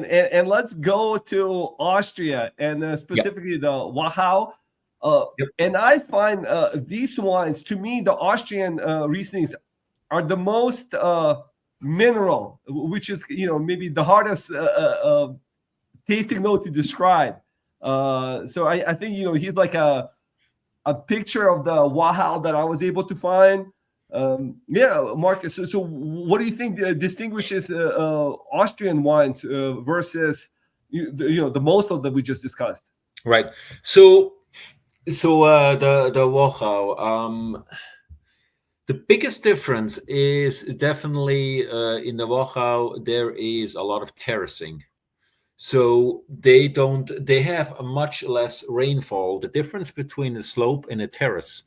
And let's go to Austria and Yeah. specifically the Wachau. Yep. And I find these wines, to me, the Austrian Rieslings are the most mineral, which is maybe the hardest tasting note to describe. So I think he's like a picture of the Wachau that I was able to find. Yeah, Marcus. So what do you think distinguishes Austrian wines versus the most of that we just discussed? Right. So the Wachau. The biggest difference is definitely in the Wachau there is a lot of terracing. So they have a much less rainfall. The difference between a slope and a terrace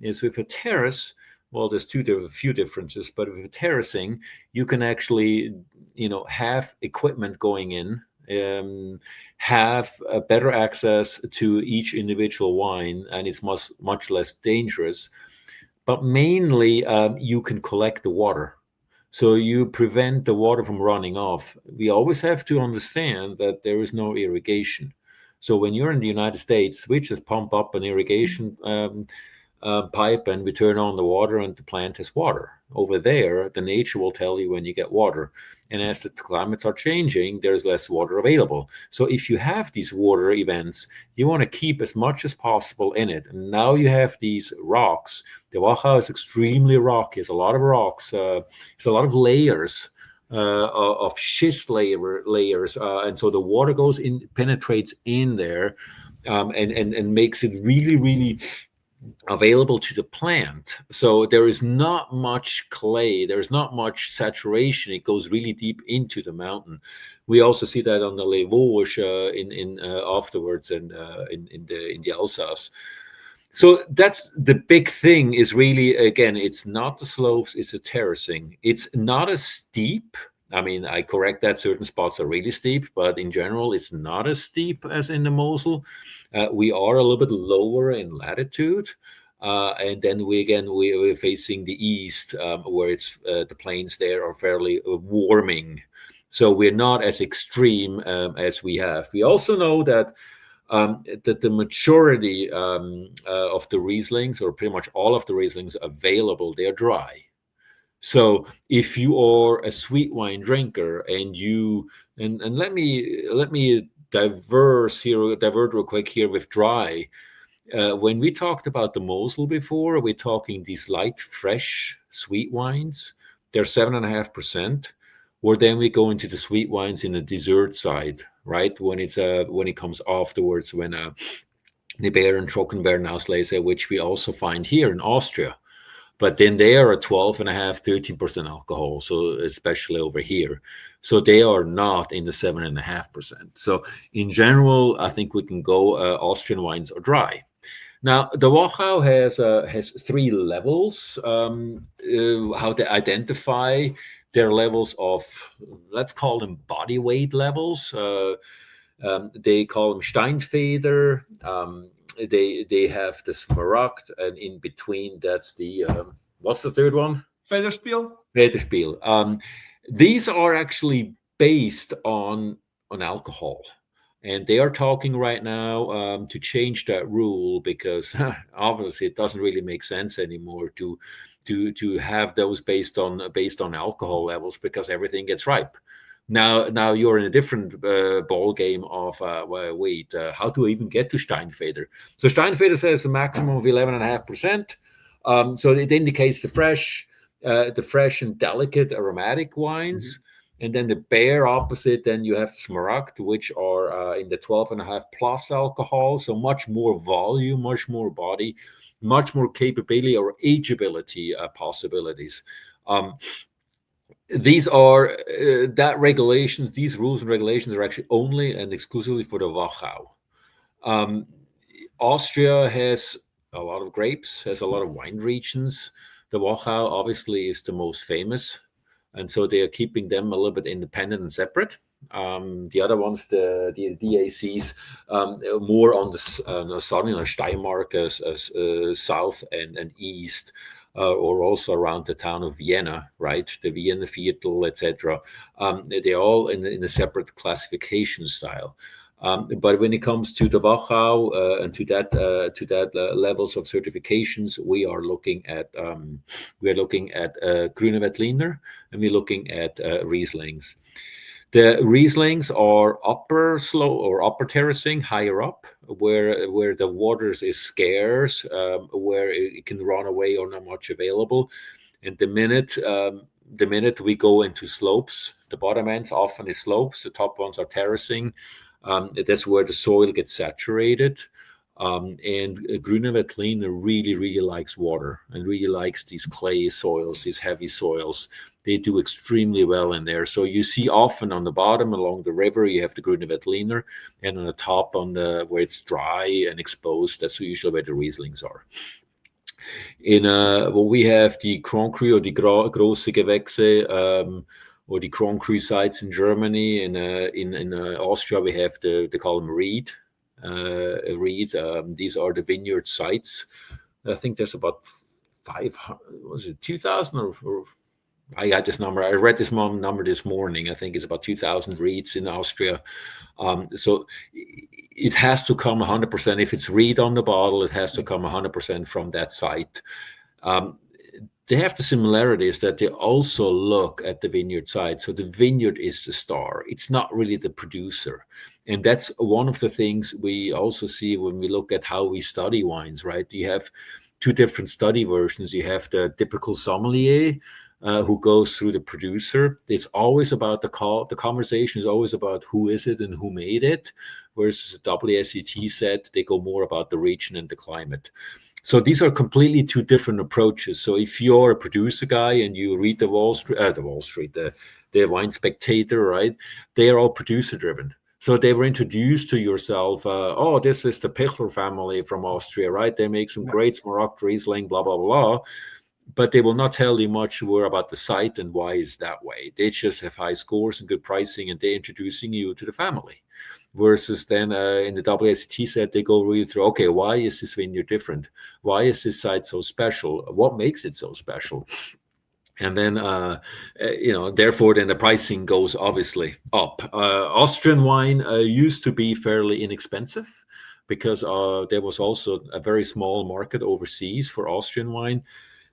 is with a terrace, well, there's few differences, but with terracing, you can actually, have equipment going in, have a better access to each individual wine, and it's much less dangerous. But mainly, you can collect the water. So you prevent the water from running off. We always have to understand that there is no irrigation. So when you're in the United States, we just pump up an irrigation pipe and we turn on the water and the plant has water. Over there, the nature will tell you when you get water. And as the climates are changing, there's less water available. So if you have these water events, you want to keep as much as possible in it. And now you have these rocks. The Wachau is extremely rocky. It's a lot of rocks. It's a lot of layers. Of schist layers, and so the water goes in, penetrates in there, and makes it really, really available to the plant. So there is not much clay, there's not much saturation. It goes really deep into the mountain. We also see that on the Les Vosges in afterwards, and in the Alsace. So that's the big thing. Is really, again, it's not the slopes, it's the terracing. It's not as steep. I mean, I correct that certain spots are really steep, but in general, it's not as steep as in the Mosel. We are a little bit lower in latitude. And then we're facing the east, where it's the plains there are fairly warming. So we're not as extreme as we have. We also know that that the majority of the Rieslings, or pretty much all of the Rieslings available, they're dry. So if you are a sweet wine drinker and let me divert real quick here with dry. When we talked about the Mosel before, we're talking these light, fresh, sweet wines. They're 7.5%. Or then we go into the sweet wines in the dessert side, right? When it comes afterwards, when the Beer and Trockenbeeren Auslese, which we also find here in Austria. But then they are at 12.5, 13% alcohol, so especially over here. So they are not in the 7.5%. So in general, I think we can go Austrian wines are dry. Now, the Wachau has three levels. How they identify their levels of, let's call them body weight levels. They call them Steinfeder. They have the Smaragd, and in between that's the what's the third one? Federspiel. Federspiel. These are actually based on alcohol. And they are talking right now to change that rule, because obviously it doesn't really make sense anymore to have those based on alcohol levels, because everything gets ripe. Now you're in a different ball game of wait, how do I even get to Steinfeder? So Steinfeder says a maximum of 11.5%. So it indicates the fresh and delicate aromatic wines. Mm-hmm. And then the Beer opposite, then you have Smaragd, which are in the 12.5 plus alcohol. So much more volume, much more body, much more capability or ageability possibilities. These are these rules and regulations are actually only and exclusively for the Wachau. Austria has a lot of grapes, has a lot of wine regions. The Wachau obviously is the most famous, and so they are keeping them a little bit independent and separate. The other ones, the DACs, more on the southern Steiermark, south and east. or also around the town of Vienna, right? The Vienna Viertel, etc. They're all in a separate classification style. But when it comes to the Wachau and to that levels of certifications, we are looking at Grüne Veltliner, and we're looking at Rieslings. The Rieslings are upper slope or upper terracing, higher up, where the water is scarce, where it can run away or not much available. And the minute we go into slopes, the bottom ends often is slopes, the top ones are terracing. That's where the soil gets saturated. And Grüne Veltliner really, really likes water and really likes these clay soils, these heavy soils. They do extremely well in there. So you see often on the bottom along the river, you have the Grüne Veltliner, and on the top where it's dry and exposed, that's usually where the Rieslings are. We have the Grand Cru or the Große Gewächse, or the Grand Cru sites in Germany. In Austria, we have they call them Ried. These are the vineyard sites. I think there's about 500, was it 2,000 or I got this number. I read this number this morning. I think it's about 2,000 Rieds in Austria. So it has to come 100%. If it's Ried on the bottle, it has to come 100% from that site. They have the similarities that they also look at the vineyard side. So the vineyard is the star. It's not really the producer. And that's one of the things we also see when we look at how we study wines, right? You have two different study versions. You have the typical sommelier, who goes through the producer. It's always about the conversation is always about who is it and who made it, whereas the WSET set, they go more about the region and the climate. So these are completely two different approaches. So if you're a producer guy and you read the Wine Spectator, right? They are all producer driven. So they were introduced to yourself. This is the Pichler family from Austria, right? They make some great Smaragd Riesling, blah, blah, blah. But they will not tell you much more about the site and why it's that way. They just have high scores and good pricing, and they're introducing you to the family. Versus then in the WSET set, they go really through, okay, why is this vineyard different? Why is this site so special? What makes it so special? And then, therefore, then the pricing goes obviously up. Austrian wine used to be fairly inexpensive because there was also a very small market overseas for Austrian wine.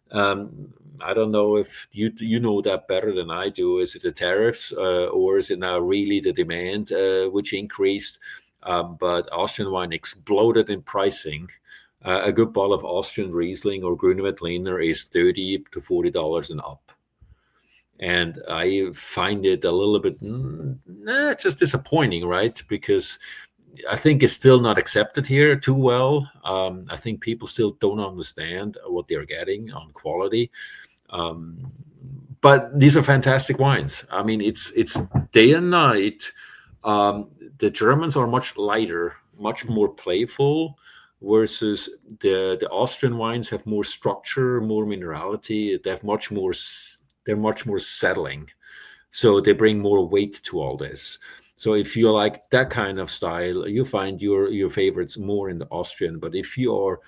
I don't know if you know that better than I do. Is it the tariffs or is it now really the demand which increased? But Austrian wine exploded in pricing. A good bottle of Austrian Riesling or Grüne Veltliner is $30 to $40 and up. And I find it a little bit just disappointing, right? Because I think it's still not accepted here too well. I think people still don't understand what they're getting on quality. But these are fantastic wines. I mean, it's day and night. The Germans are much lighter, much more playful, versus the Austrian wines have more structure, more minerality. They're much more settling. So they bring more weight to all this. So if you like that kind of style, you find your favorites more in the Austrian. But if you are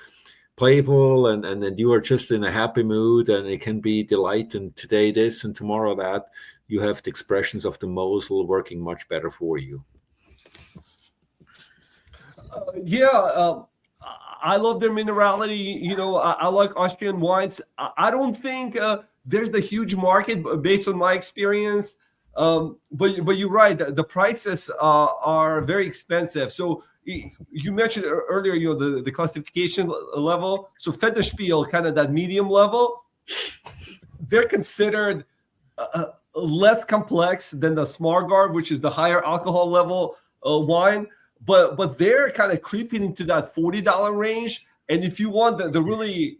playful and you are just in a happy mood and it can be delight and today this and tomorrow that, you have the expressions of the Mosel working much better for you. I love their minerality. I like Austrian wines. I don't think there's the huge market based on my experience. But you're right. The prices are very expensive. So you mentioned earlier, the classification level. So Federspiel, kind of that medium level, they're considered less complex than the Smaragd, which is the higher alcohol level wine. But they're kind of creeping into that $40 range. And if you want the really,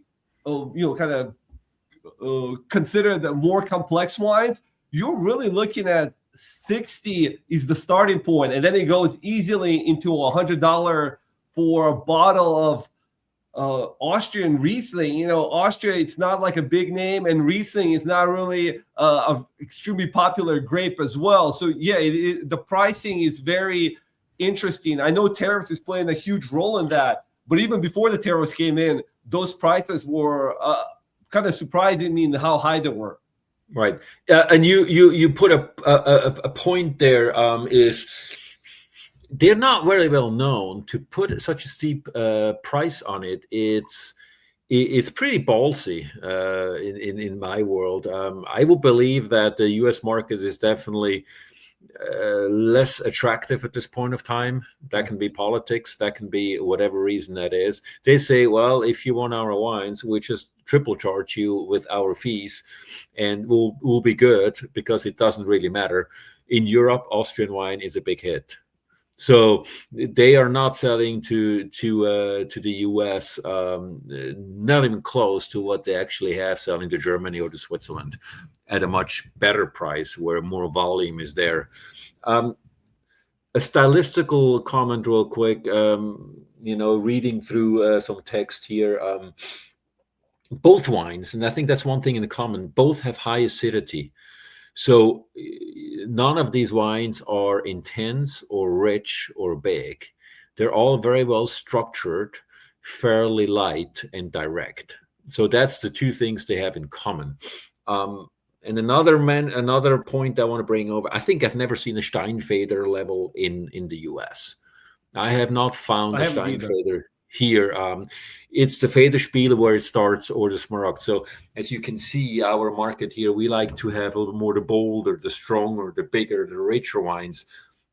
consider the more complex wines, you're really looking at 60 is the starting point, and then it goes easily into $100 for a bottle of Austrian Riesling. Austria, it's not like a big name, and Riesling is not really an extremely popular grape as well. So the pricing is very interesting. I know tariffs is playing a huge role in that, but even before the tariffs came in, those prices were kind of surprising me in how high they were. Right, and you put a point there, is they're not very well known. To put such a steep price on it, it's pretty ballsy in my world. I will believe that the U.S. market is definitely less attractive at this point of time. That can be politics, that can be whatever reason that is. They say, well, if you want our wines, we just triple charge you with our fees, and we'll be good, because it doesn't really matter. In Europe, Austrian wine is a big hit. So they are not selling to the US, not even close to what they actually have selling to Germany or to Switzerland, at a much better price where more volume is there. A stylistical comment real quick, reading through some text here. Both wines, and I think that's one thing in common, both have high acidity. So none of these wines are intense or rich or big. They're all very well structured, fairly light and direct. So that's the two things they have in common. And another point I want to bring over, I think I've never seen a Steinfeder level in the US. I have not found a Steinfeder here. It's the Federspiel where it starts, or the Smaragd. So as you can see, our market here, we like to have a little more the bolder, the stronger, the bigger, the richer wines.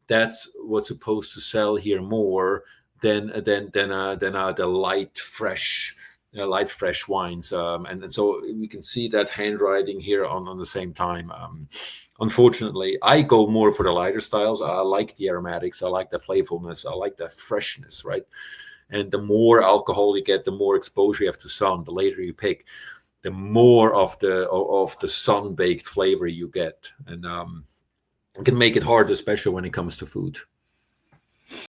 That's what's supposed to sell here more than the light, fresh wines. And so we can see that handwriting here on the same time. Unfortunately, I go more for the lighter styles. I like the aromatics. I like the playfulness. I like the freshness, right? And the more alcohol you get, the more exposure you have to sun. The later you pick, the more of the sun-baked flavor you get, and it can make it hard, especially when it comes to food.